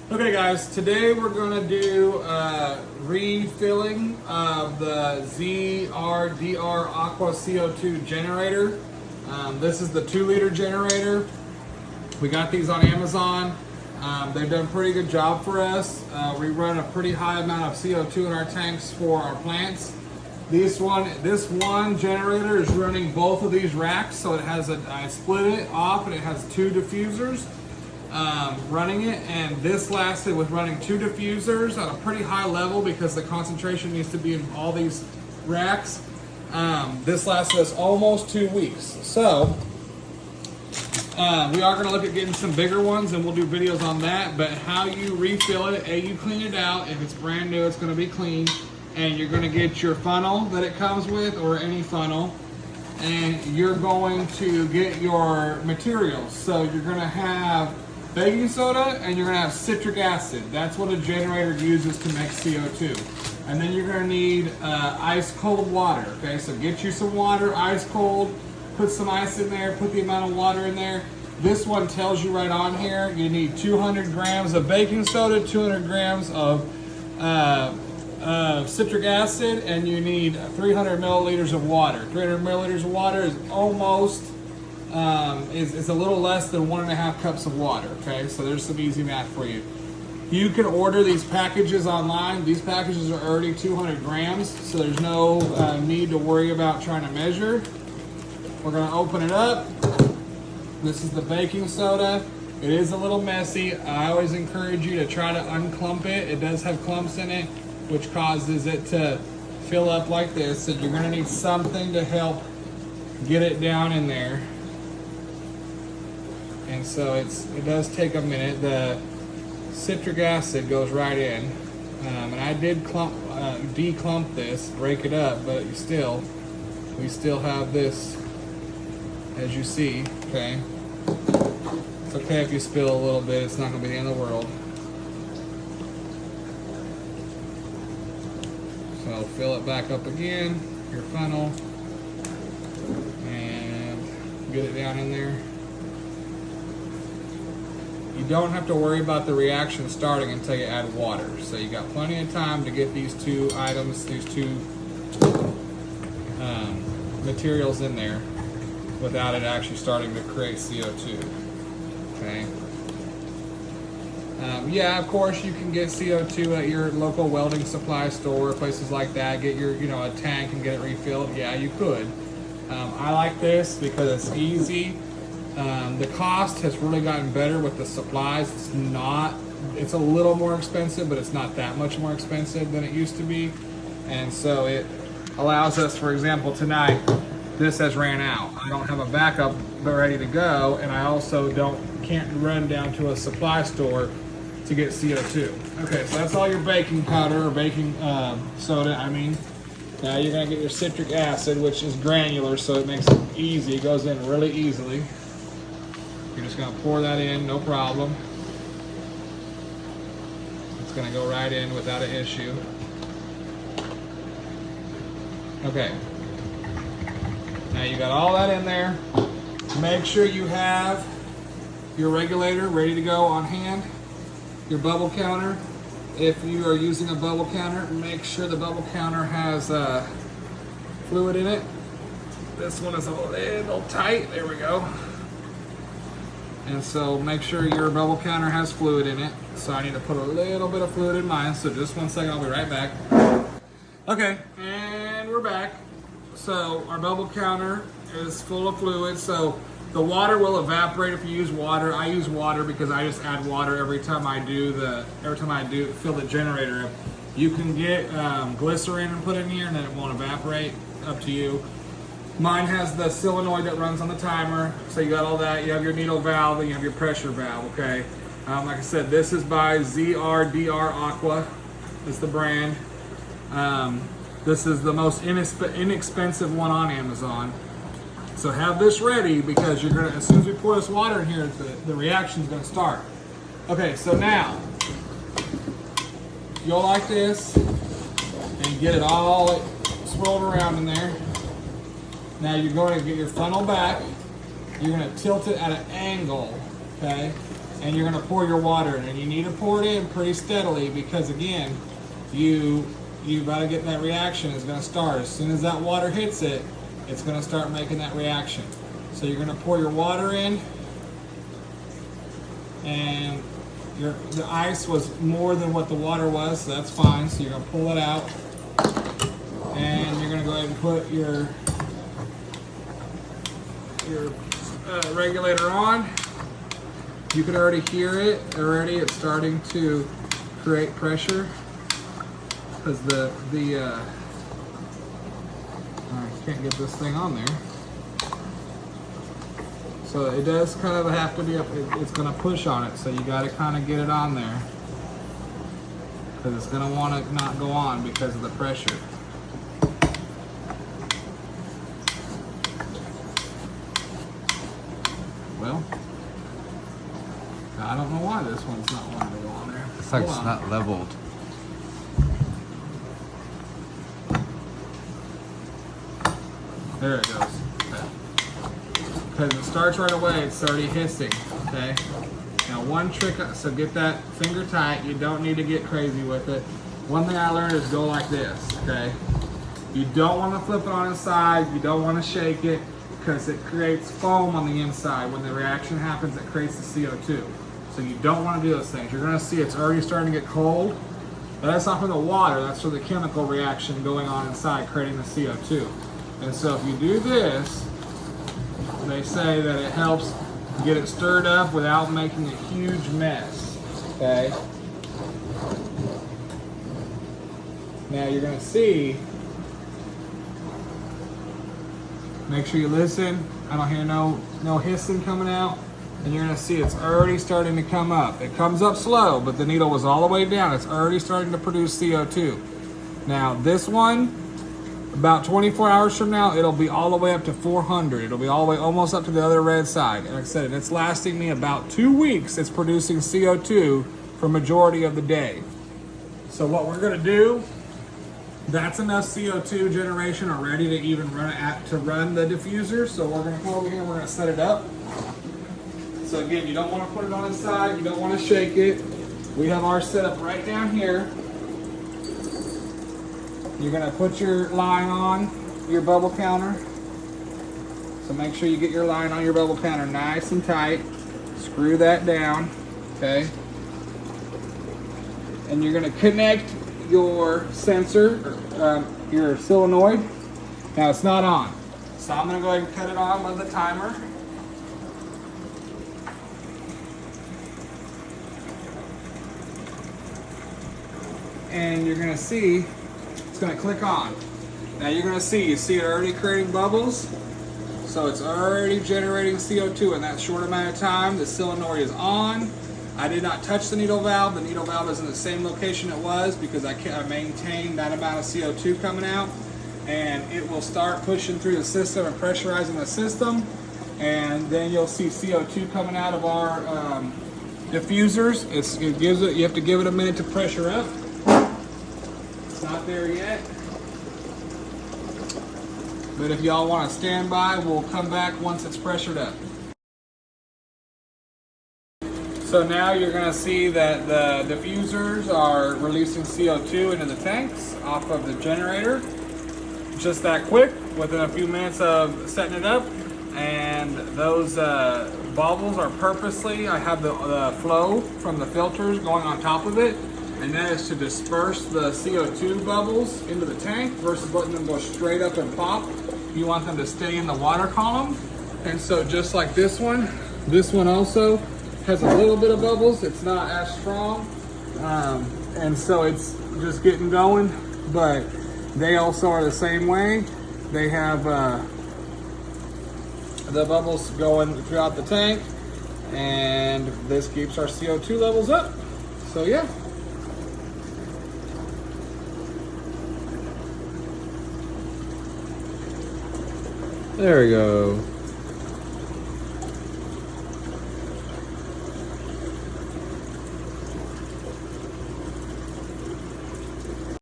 Okay guys, today we're going to do refilling of the ZRDR Aqua CO2 generator. This is the 2-liter generator. We got these on Amazon. They've done a pretty good job for us. We run a pretty high amount of CO2 in our tanks for our plants. This one generator is running both of these racks, so it has I split it off and it has 2 diffusers. Running it, and this lasted with running 2 diffusers at a pretty high level because the concentration needs to be in all these racks. This lasted us almost 2 weeks. So we are going to look at getting some bigger ones, and we'll do videos on that. But how you refill it, you clean it out. If it's brand new, it's going to be clean, and you're going to get your funnel that it comes with, or any funnel, and you're going to get your materials. So you're going to have baking soda, and you're going to have citric acid. That's what a generator uses to make CO2. And then you're going to need ice cold water. Okay, so get you some water, ice cold, put some ice in there, put the amount of water in there. This one tells you right on here, you need 200 grams of baking soda, 200 grams of citric acid, and you need 300 milliliters of water. 300 milliliters of water is almost is a little less than 1.5 cups of water. Okay, so there's some easy math for you. You can order these packages online. These packages are already 200 grams, so there's no need to worry about trying to measure. We're going to open it up. This is the baking soda. It is a little messy. I always encourage you to try to unclump it. It does have clumps in it, which causes it to fill up like this. So you're going to need something to help get it down in there. And so it does take a minute. The citric acid goes right in, and I did declump this, break it up, but we still have this, as you see. Okay, it's okay if you spill a little bit. It's not going to be the end of the world. So fill it back up again, your funnel, and get it down in there. You don't have to worry about the reaction starting until you add water. So you got plenty of time to get these 2 items, these 2 materials in there without it actually starting to create CO2. Okay. Yeah, of course you can get CO2 at your local welding supply store, places like that. Get your, a tank and get it refilled. Yeah, you could. I like this because it's easy. The cost has really gotten better with the supplies. It's a little more expensive, but it's not that much more expensive than it used to be. And so it allows us, for example, tonight, this has ran out. I don't have a backup ready to go, and I also can't run down to a supply store to get CO2. Okay, so that's all your baking powder, or baking soda, I mean. Now you're gonna get your citric acid, which is granular, so it makes it easy. It goes in really easily. You're just going to pour that in, no problem. It's going to go right in without an issue. Okay. Now you got all that in there. Make sure you have your regulator ready to go on hand. Your bubble counter. If you are using a bubble counter, make sure the bubble counter has fluid in it. This one is a little tight. There we go. And so make sure your bubble counter has fluid in it. So I need to put a little bit of fluid in mine. So just 1 second, I'll be right back. Okay, and we're back. So our bubble counter is full of fluid. So the water will evaporate if you use water. I use water because I just add water every time I fill the generator up. You can get glycerin and put in here, and then it won't evaporate. Up to you. Mine has the solenoid that runs on the timer, so you got all that. You have your needle valve and you have your pressure valve, okay? Like I said, this is by ZRDR Aqua, is the brand. This is the most inexpensive one on Amazon. So have this ready because you're gonna, as soon as we pour this water in here, the reaction's gonna start. Okay, so now, you'll like this, and you get it all swirled around in there. Now you're going to get your funnel back. You're going to tilt it at an angle, okay? and you're gonna pour your water in, and you need to pour it in pretty steadily because again, you gotta get that reaction. It's gonna start as soon as that water hits it. It's gonna start making that reaction. So you're gonna pour your water in, and the ice was more than what the water was, so that's fine. So you're gonna pull it out, and you're gonna go ahead and put your regulator on. You can already hear it already. It's starting to create pressure because I can't get this thing on there. So it does kind of have to be up. It's going to push on it, so you got to kind of get it on there because it's going to want to not go on because of the pressure. Well, I don't know why this one's not wanting to go on there. It's like it's not leveled. There it goes. Okay. Because it starts right away, it's already hissing. Okay. Now one trick, so get that finger tight. You don't need to get crazy with it. One thing I learned is go like this. Okay. You don't want to flip it on its side. You don't want to shake it because it creates foam on the inside. When the reaction happens, it creates the CO2. So you don't want to do those things. You're going to see it's already starting to get cold. But that's not from the water. That's from the chemical reaction going on inside, creating the CO2. And so if you do this, they say that it helps get it stirred up without making a huge mess. Okay. Now you're going to see. Make sure you listen. I don't hear no hissing coming out. And you're going to see it's already starting to come up. It comes up slow, but the needle was all the way down. It's already starting to produce CO2. Now this one, about 24 hours from now, it'll be all the way up to 400. It'll be all the way almost up to the other red side. And like I said, it's lasting me about 2 weeks. It's producing CO2 for majority of the day. So what we're going to do, that's enough CO2 generation already to even run the diffuser. So we're going to come over here and we're going to set it up. So again, you don't want to put it on its side. You don't want to shake it. We have our setup right down here. You're going to put your line on your bubble counter. So make sure you get your line on your bubble counter nice and tight. Screw that down, okay? And you're going to connect your sensor, your solenoid. Now it's not on. So I'm going to go ahead and cut it on with the timer. And you're going to see it's going to click on. Now you're going to see, you see it already creating bubbles. So it's already generating CO2 in that short amount of time. The solenoid is on. I did not touch the needle valve. The needle valve is in the same location it was because I maintained that amount of CO2 coming out. And it will start pushing through the system and pressurizing the system. And then you'll see CO2 coming out of our diffusers. You have to give it a minute to pressure up. It's not there yet. But if y'all want to stand by, we'll come back once it's pressured up. So now you're going to see that the diffusers are releasing CO2 into the tanks off of the generator. Just that quick, within a few minutes of setting it up. And those bubbles are purposely, I have the flow from the filters going on top of it. And that is to disperse the CO2 bubbles into the tank versus letting them go straight up and pop. You want them to stay in the water column. And so just like this one also has a little bit of bubbles. It's not as strong. And so it's just getting going, but they also are the same way. They have the bubbles going throughout the tank, and this keeps our CO2 levels up. So yeah. There we go.